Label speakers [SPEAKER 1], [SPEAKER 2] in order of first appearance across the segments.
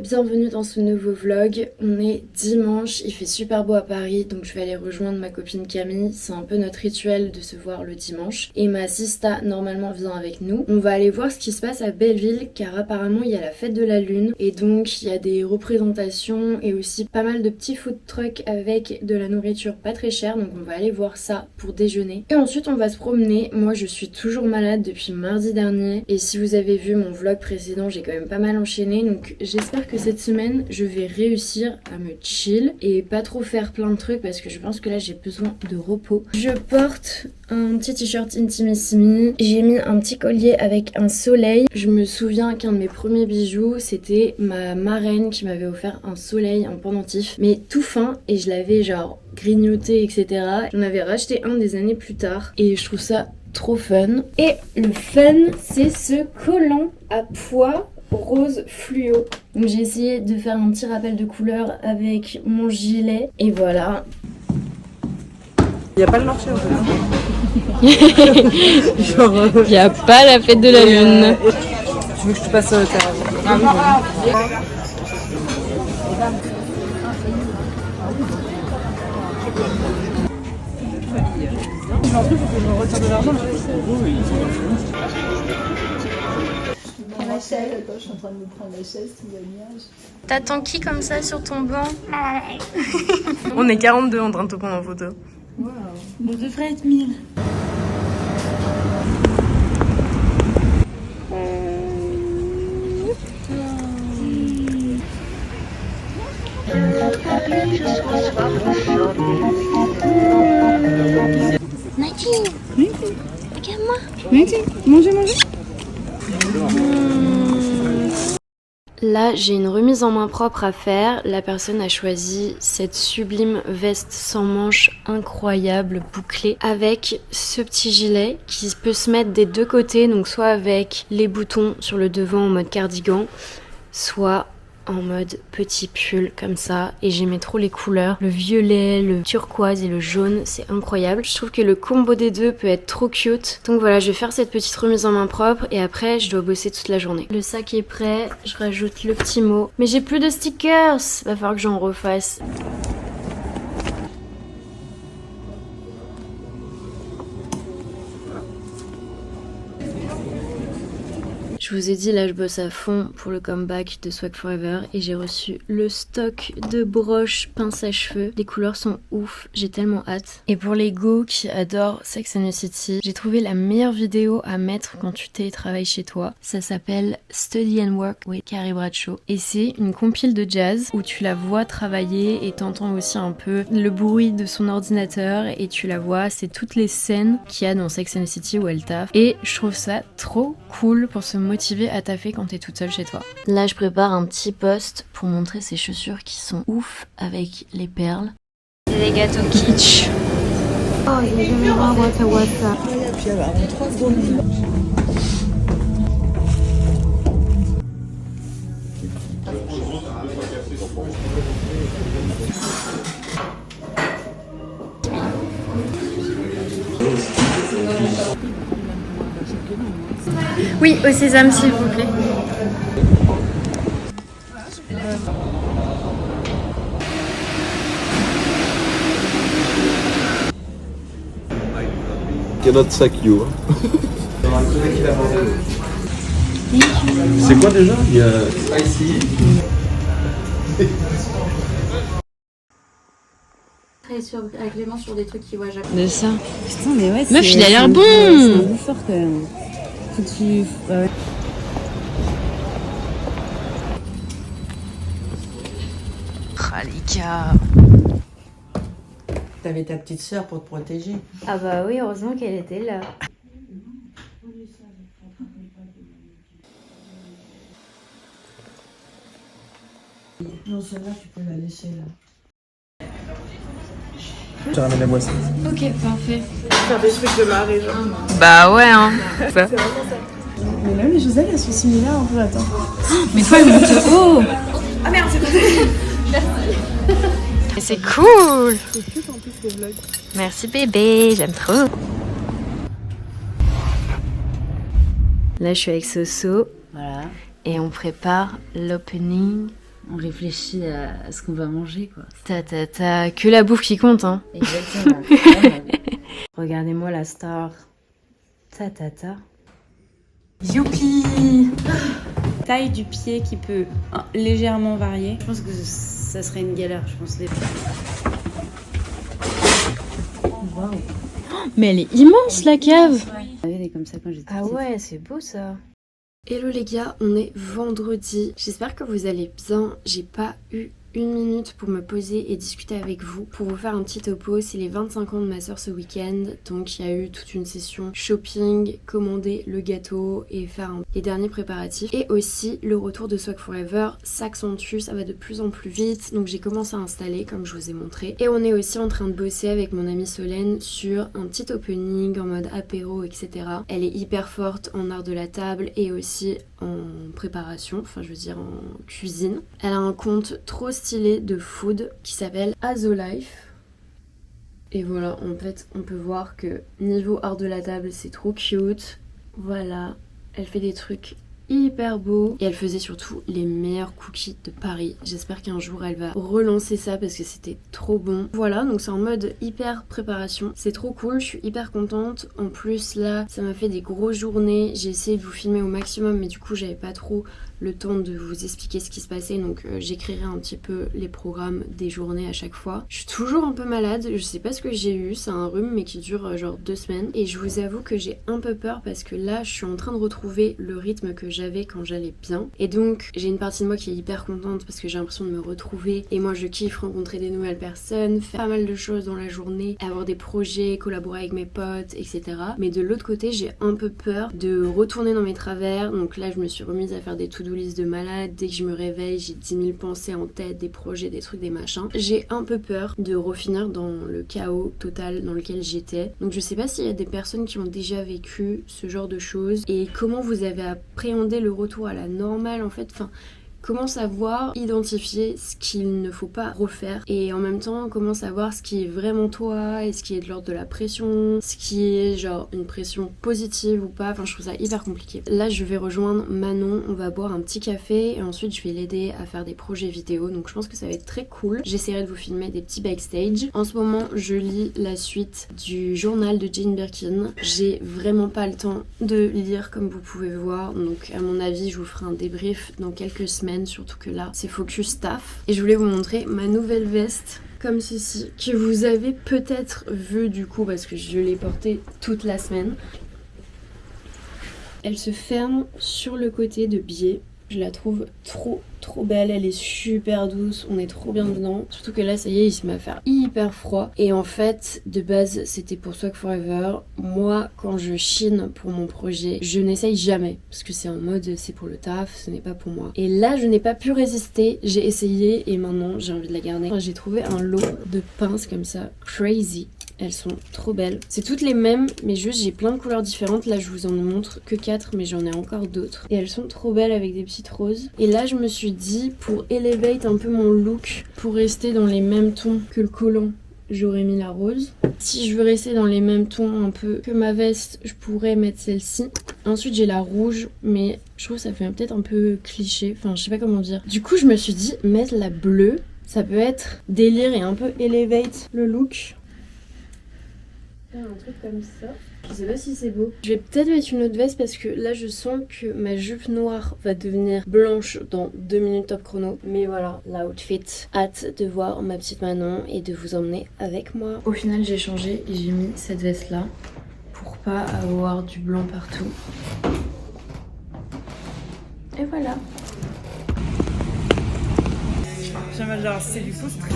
[SPEAKER 1] bienvenue dans ce nouveau vlog. On est dimanche, il fait super beau à Paris, donc je vais aller rejoindre ma copine Camille. C'est un peu notre rituel de se voir le dimanche. Et ma sista normalement vient avec nous. On va aller voir ce qui se passe à Belleville, car apparemment il y a la fête de la lune. Et donc il y a des représentations et aussi pas mal de petits food trucks avec de la nourriture pas très chère. Donc on va aller voir ça pour déjeuner. Et ensuite on va se promener. Moi je suis toujours malade depuis mardi dernier. Et si vous avez vu mon vlog précédent, j'ai quand même pas mal enchaîné. Donc j'espère que cette semaine je vais réussir à me chill et pas trop faire plein de trucs parce que je pense que là j'ai besoin de repos. Je porte un petit t-shirt Intimissimi. J'ai mis un petit collier avec un soleil. Je me souviens qu'un de mes premiers bijoux c'était ma marraine qui m'avait offert un soleil, un pendentif, mais tout fin, et je l'avais genre grignoté, etc. J'en avais racheté un des années plus tard et je trouve ça trop fun. Et le fun, c'est ce collant à pois rose fluo. Donc j'ai essayé de faire un petit rappel de couleur avec mon gilet et voilà.
[SPEAKER 2] Il n'y a pas le marché en fait.
[SPEAKER 1] Il n'y a pas la fête de la lune.
[SPEAKER 2] Tu veux que je te passe ta... Ah oui, en plus, il faut que je me retire de l'argent. Oui.
[SPEAKER 3] Ma chaise, attends, je suis en train de me prendre la chaise, tout va bien.
[SPEAKER 1] T'attends qui comme ça sur ton banc? On est 42 en train de te prendre en photo.
[SPEAKER 3] Wow. On devrait être 1000.
[SPEAKER 1] Nadine,
[SPEAKER 3] Oui.
[SPEAKER 1] regarde-moi.
[SPEAKER 3] Oui, mangez.
[SPEAKER 1] Là, j'ai une remise en main propre à faire. La personne a choisi cette sublime veste sans manches incroyable, bouclée, avec ce petit gilet qui peut se mettre des deux côtés, donc soit avec les boutons sur le devant en mode cardigan, soit en mode petit pull comme ça. Et j'aimais trop les couleurs, le violet, le turquoise et le jaune, c'est incroyable. Je trouve que le combo des deux peut être trop cute. Donc voilà, je vais faire cette petite remise en main propre et après je dois bosser toute la journée. Le sac est prêt, je rajoute le petit mot. Mais j'ai plus de stickers, va falloir que j'en refasse. Je vous ai dit, là je bosse à fond pour le comeback de Swag Forever et j'ai reçu le stock de broches pince à cheveux. Les couleurs sont ouf, j'ai tellement hâte. Et pour les go qui adorent Sex and the City, j'ai trouvé la meilleure vidéo à mettre quand tu télétravailles chez toi. Ça s'appelle Study and Work with Carrie Bradshaw et c'est une compile de jazz où tu la vois travailler et t'entends aussi un peu le bruit de son ordinateur et tu la vois, c'est toutes les scènes qu'il y a dans Sex and the City où elle taffe et je trouve ça trop cool pour se motiver à taffer quand t'es toute seule chez toi. Là je prépare un petit post pour montrer ces chaussures qui sont ouf avec les perles. C'est des gâteaux kitsch. Oh, j'ai jamais voir Wata Wata.
[SPEAKER 3] Puis alors, en 3 secondes.
[SPEAKER 1] Oui, au sésame s'il vous plaît.
[SPEAKER 4] Cannot sack you. C'est quoi déjà? Il y a spicy.
[SPEAKER 5] Avec les mains sur des trucs qui voient jamais.
[SPEAKER 1] De ça.
[SPEAKER 3] Putain, mais ouais,
[SPEAKER 1] Meuf, il a l'air bon.
[SPEAKER 3] C'est un goût fort quand même. Faut que tu... Ouais.
[SPEAKER 1] Ralika.
[SPEAKER 2] T'avais ta petite sœur pour te protéger.
[SPEAKER 1] Ah bah oui, heureusement qu'elle était là.
[SPEAKER 3] Non, celle-là, tu peux la laisser là.
[SPEAKER 4] Je ramène la boisson.
[SPEAKER 1] Ok, parfait.
[SPEAKER 2] Faire des trucs de marée, genre.
[SPEAKER 1] Bah ouais, hein.
[SPEAKER 3] Mais même les Joselles, elles sont similaires un peu, attends.
[SPEAKER 1] Mais toi, elle monte haut.
[SPEAKER 2] Ah merde, c'est
[SPEAKER 1] C'est cool.
[SPEAKER 2] C'est cute en plus les vlogs.
[SPEAKER 1] Merci bébé, j'aime trop. Là, je suis avec Soso.
[SPEAKER 3] Voilà.
[SPEAKER 1] Et on prépare l'opening
[SPEAKER 6] On réfléchit à ce qu'on va manger, quoi.
[SPEAKER 1] T'as que la bouffe qui compte, hein.
[SPEAKER 6] Exactement.
[SPEAKER 1] Regardez-moi la star.
[SPEAKER 3] Youpi! Taille du pied qui peut légèrement varier.
[SPEAKER 6] Je pense que ça serait une galère, je pense. Waouh.
[SPEAKER 1] Mais elle est immense la cave.
[SPEAKER 6] J'avais des comme ça quand j'étais
[SPEAKER 1] Ah
[SPEAKER 6] petite.
[SPEAKER 1] ouais, c'est beau ça. Hello les gars, on est vendredi. J'espère que vous allez bien. J'ai pas eu une minute pour me poser et discuter avec vous. Pour vous faire un petit topo, c'est les 25 ans de ma soeur ce week-end. Donc il y a eu toute une session shopping, commander le gâteau et faire les derniers préparatifs. Et aussi le retour de Swag Forever s'accentue, ça va de plus en plus vite. Donc j'ai commencé à installer comme je vous ai montré. Et on est aussi en train de bosser avec mon amie Solène sur un petit opening en mode apéro, etc. Elle est hyper forte en art de la table et aussi en préparation, enfin je veux dire en cuisine. Elle a un compte trop stylé de food qui s'appelle Azolife. Et voilà, en fait on peut voir que niveau art de la table c'est trop cute. Voilà, elle fait des trucs hyper beaux et elle faisait surtout les meilleurs cookies de Paris. J'espère qu'un jour elle va relancer ça parce que c'était trop bon. Voilà, donc c'est en mode hyper préparation. C'est trop cool, je suis hyper contente. En plus là, ça m'a fait des grosses journées. J'ai essayé de vous filmer au maximum mais du coup j'avais pas trop le temps de vous expliquer ce qui se passait, donc j'écrirai un petit peu les programmes des journées à chaque fois. Je suis toujours un peu malade, je sais pas ce que j'ai eu, c'est un rhume mais qui dure genre 2 semaines et je vous avoue que j'ai un peu peur parce que là je suis en train de retrouver le rythme que j'avais quand j'allais bien et donc j'ai une partie de moi qui est hyper contente parce que j'ai l'impression de me retrouver et moi je kiffe rencontrer des nouvelles personnes, faire pas mal de choses dans la journée, avoir des projets, collaborer avec mes potes, etc. Mais de l'autre côté j'ai un peu peur de retourner dans mes travers, donc là je me suis remise à faire des to-do list de malade. Dès que je me réveille, j'ai 10 000 pensées en tête, des projets, des trucs, des machins. J'ai un peu peur de refinir dans le chaos total dans lequel j'étais. Donc je sais pas s'il y a des personnes qui ont déjà vécu ce genre de choses et comment vous avez appréhendé le retour à la normale en fait. Enfin, comment savoir identifier ce qu'il ne faut pas refaire et en même temps comment savoir ce qui est vraiment toi et ce qui est de l'ordre de la pression, ce qui est genre une pression positive ou pas. Enfin je trouve ça hyper compliqué. Là je vais rejoindre Manon, on va boire un petit café et ensuite je vais l'aider à faire des projets vidéo, donc je pense que ça va être très cool. J'essaierai de vous filmer des petits backstage. En ce moment je lis la suite du journal de Jane Birkin. J'ai vraiment pas le temps de lire comme vous pouvez voir, donc à mon avis je vous ferai un débrief dans quelques semaines, surtout que là c'est focus taf. Et je voulais vous montrer ma nouvelle veste comme ceci que vous avez peut-être vu du coup parce que je l'ai portée toute la semaine. Elle se ferme sur le côté de biais. Je la trouve trop belle, elle est super douce, on est trop bien dedans. Surtout que là ça y est, il se met à faire hyper froid. Et en fait, de base, c'était pour Swag Forever. Moi, quand je chine pour mon projet, je n'essaye jamais. Parce que c'est en mode, c'est pour le taf, ce n'est pas pour moi. Et là, je n'ai pas pu résister, j'ai essayé et maintenant j'ai envie de la garder. J'ai trouvé un lot de pinces comme ça, crazy. Elles sont trop belles. C'est toutes les mêmes, mais juste j'ai plein de couleurs différentes. Là, je vous en montre que 4, mais j'en ai encore d'autres. Et elles sont trop belles avec des petites roses. Et là, je me suis dit, pour elevate un peu mon look, pour rester dans les mêmes tons que le collant, j'aurais mis la rose. Si je veux rester dans les mêmes tons un peu que ma veste, je pourrais mettre celle-ci. Ensuite, j'ai la rouge, mais je trouve que ça fait peut-être un peu cliché. Enfin, je sais pas comment dire. Du coup, je me suis dit, mettre la bleue, ça peut être délire et un peu elevate le look. Faire un truc comme ça. Je sais pas si c'est beau. Je vais peut-être mettre une autre veste parce que là je sens que ma jupe noire va devenir blanche dans 2 minutes top chrono. Mais voilà, l'outfit. Hâte de voir ma petite Manon et de vous emmener avec moi. Au final j'ai changé et j'ai mis cette veste là pour pas avoir du blanc partout. Et voilà.
[SPEAKER 2] Genre c'est du faux truc.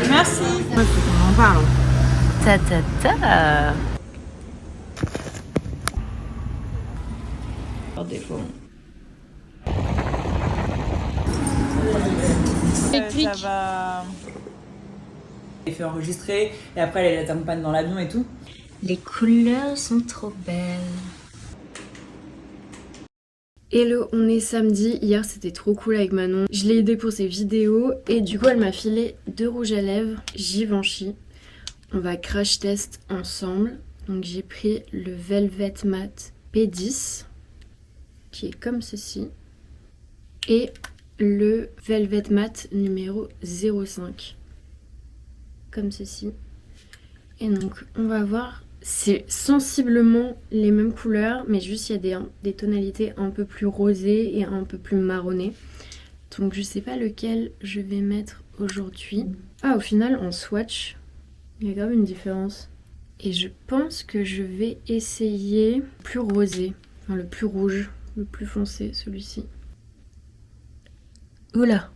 [SPEAKER 2] Merci.
[SPEAKER 6] Il faut qu'on en parle.
[SPEAKER 2] Par défaut. Ça va.
[SPEAKER 7] Elle fait enregistrer et après elle t'accompagne dans l'avion et tout.
[SPEAKER 6] Les couleurs sont trop belles.
[SPEAKER 1] Hello, on est samedi. Hier c'était trop cool avec Manon. Je l'ai aidée pour ses vidéos et du coup elle m'a filé 2 rouges à lèvres Givenchy. On va crash test ensemble. Donc j'ai pris le Velvet Matte P10 qui est comme ceci et le Velvet Matte numéro 05. Comme ceci. Et donc on va voir, c'est sensiblement les mêmes couleurs, mais juste il y a des tonalités un peu plus rosées et un peu plus marronnées. Donc je sais pas lequel je vais mettre aujourd'hui. Ah, au final en swatch, il y a grave une différence. Et je pense que je vais essayer le plus rosé, enfin le plus rouge, le plus foncé, celui-ci. Oula!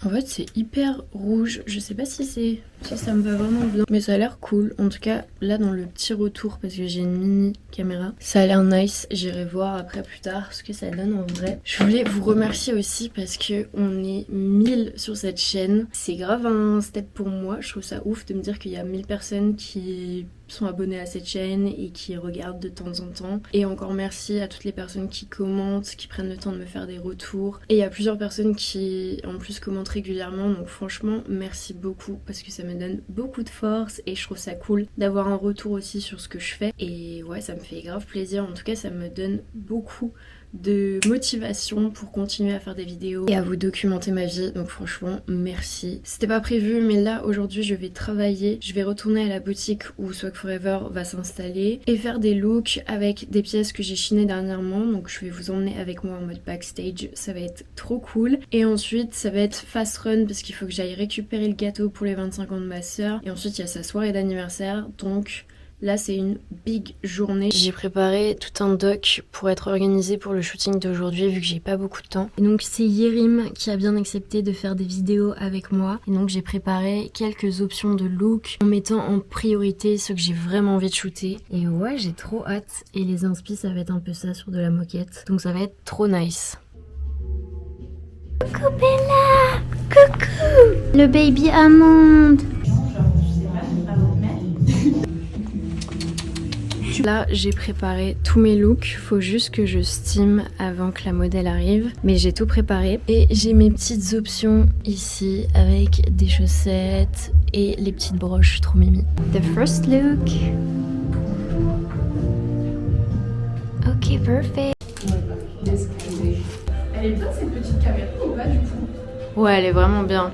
[SPEAKER 1] En fait c'est hyper rouge, je sais pas si ça me va vraiment bien, mais ça a l'air cool. En tout cas là dans le petit retour, parce que j'ai une mini caméra, ça a l'air nice. J'irai voir après plus tard ce que ça donne en vrai. Je voulais vous remercier aussi parce que on est 1000 sur cette chaîne. C'est grave un step pour moi, je trouve ça ouf de me dire qu'il y a 1000 personnes qui sont abonnés à cette chaîne et qui regardent de temps en temps. Et encore merci à toutes les personnes qui commentent, qui prennent le temps de me faire des retours. Et il y a plusieurs personnes qui en plus commentent régulièrement, donc franchement merci beaucoup parce que ça me donne beaucoup de force et je trouve ça cool d'avoir un retour aussi sur ce que je fais. Et ouais, ça me fait grave plaisir, en tout cas ça me donne beaucoup de motivation pour continuer à faire des vidéos et à vous documenter ma vie, donc franchement merci. C'était pas prévu, mais là aujourd'hui je vais travailler, je vais retourner à la boutique où Swag Forever va s'installer et faire des looks avec des pièces que j'ai chinées dernièrement, donc je vais vous emmener avec moi en mode backstage, ça va être trop cool. Et ensuite ça va être fast run parce qu'il faut que j'aille récupérer le gâteau pour les 25 ans de ma soeur, et ensuite il y a sa soirée d'anniversaire, donc là c'est une big journée. J'ai préparé tout un doc pour être organisée pour le shooting d'aujourd'hui vu que j'ai pas beaucoup de temps. Et donc c'est Yerim qui a bien accepté de faire des vidéos avec moi. Et donc j'ai préparé quelques options de look en mettant en priorité ceux que j'ai vraiment envie de shooter. Et ouais, j'ai trop hâte. Et les inspi ça va être un peu ça sur de la moquette. Donc ça va être trop nice.
[SPEAKER 8] Coucou Bella! Coucou! Le baby amande!
[SPEAKER 1] Là j'ai préparé tous mes looks, faut juste que je steam avant que la modèle arrive, mais j'ai tout préparé et j'ai mes petites options ici avec des chaussettes et les petites broches trop mimi. The first look. Ok, perfect.
[SPEAKER 3] Elle est bien cette petite caméra ou pas du coup?
[SPEAKER 1] Ouais, elle est vraiment bien.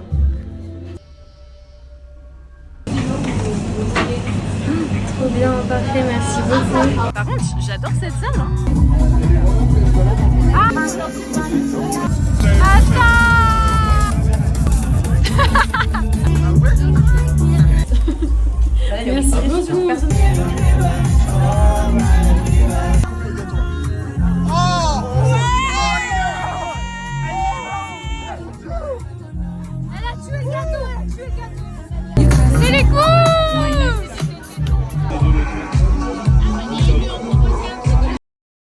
[SPEAKER 1] Trop bien, parfait, merci beaucoup.
[SPEAKER 2] Par contre, j'adore cette salle. Hein.
[SPEAKER 1] Merci beaucoup.